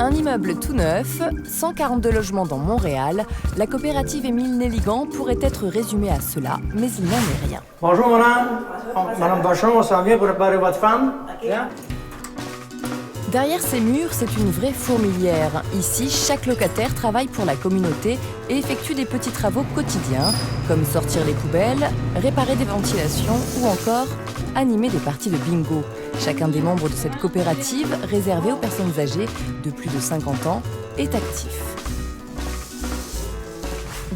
Un immeuble tout neuf, 142 logements dans Montréal, la coopérative Émile Nelligan pourrait être résumée à cela, mais il n'en est rien. Bonjour madame. Madame Vachon, on s'en vient pour réparer votre femme. Bien. Derrière ces murs, c'est une vraie fourmilière. Ici, chaque locataire travaille pour la communauté et effectue des petits travaux quotidiens, comme sortir les poubelles, réparer des ventilations ou encore animer des parties de bingo. Chacun des membres de cette coopérative, réservée aux personnes âgées de plus de 50 ans, est actif.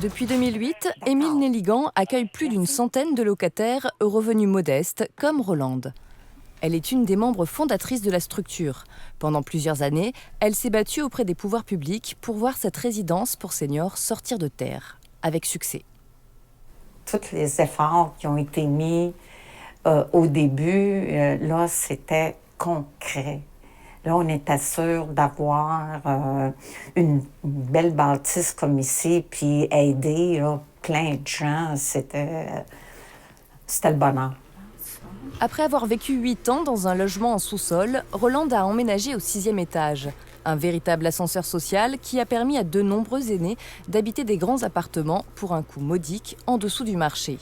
Depuis 2008, Émile Nelligan accueille plus d'une centaine de locataires aux revenus modestes, comme Rolande. Elle est une des membres fondatrices de la structure. Pendant plusieurs années, elle s'est battue auprès des pouvoirs publics pour voir cette résidence pour seniors sortir de terre, avec succès. Tous les efforts qui ont été mis au début, là, c'était concret. Là, on était sûr d'avoir une belle bâtisse comme ici, puis aider là, plein de gens. C'était le bonheur. Après avoir vécu 8 ans dans un logement en sous-sol, Rolande a emménagé au 6e étage. Un véritable ascenseur social qui a permis à de nombreux aînés d'habiter des grands appartements pour un coût modique en dessous du marché.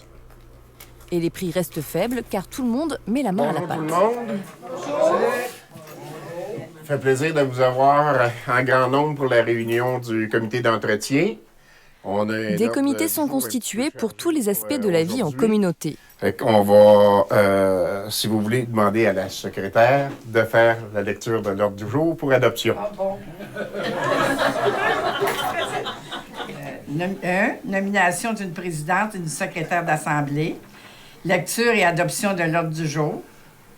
Et les prix restent faibles car tout le monde met la main à la pâte. Bonjour tout le monde. Ça fait plaisir de vous avoir en grand nombre pour la réunion du comité d'entretien. Des comités sont constitués pour tous les aspects de la vie en communauté. On va, si vous voulez, demander à la secrétaire de faire la lecture de l'ordre du jour pour adoption. Ah bon? Nomination d'une présidente et d'une secrétaire d'assemblée. Lecture et adoption de l'ordre du jour.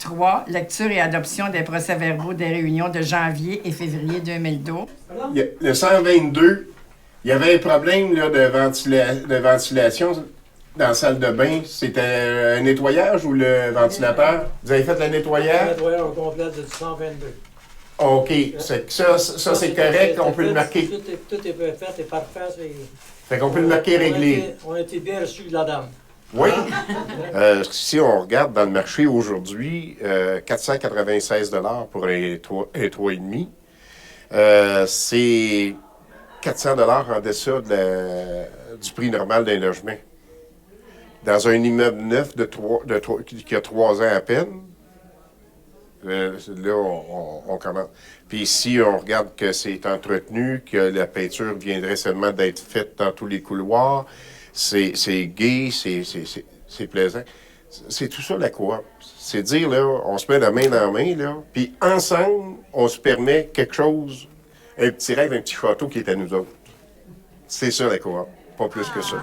3. Lecture et adoption des procès-verbaux des réunions de janvier et février 2012. Le 122, il y avait un problème là, de ventilation dans la salle de bain. C'était un nettoyage ou le ventilateur? Vous avez fait le nettoyage? Le nettoyage au complet du 122. OK. Ça c'est correct. On peut le marquer. Tout est fait, c'est parfait. Fait qu'on peut le marquer réglé. On a été bien reçus de la dame. Oui. Si on regarde dans le marché aujourd'hui, 496 $ pour un 3,5. C'est 400 $ en deçà du prix normal d'un logement. Dans un immeuble neuf qui a 3 ans à peine, là, on commence. Puis si on regarde que c'est entretenu, que la peinture viendrait seulement d'être faite dans tous les couloirs, c'est gai, c'est plaisant. C'est tout ça la coop. C'est dire, là, on se met la main dans la main, là, puis ensemble, on se permet quelque chose, un petit rêve, un petit château qui est à nous autres. C'est ça la coop, pas plus que ça.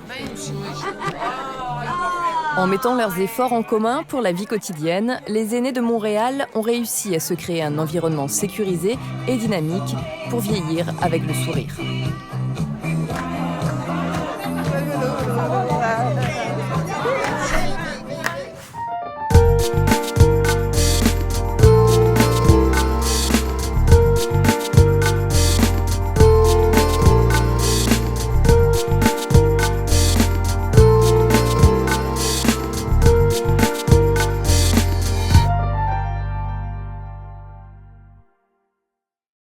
En mettant leurs efforts en commun pour la vie quotidienne, les aînés de Montréal ont réussi à se créer un environnement sécurisé et dynamique pour vieillir avec le sourire.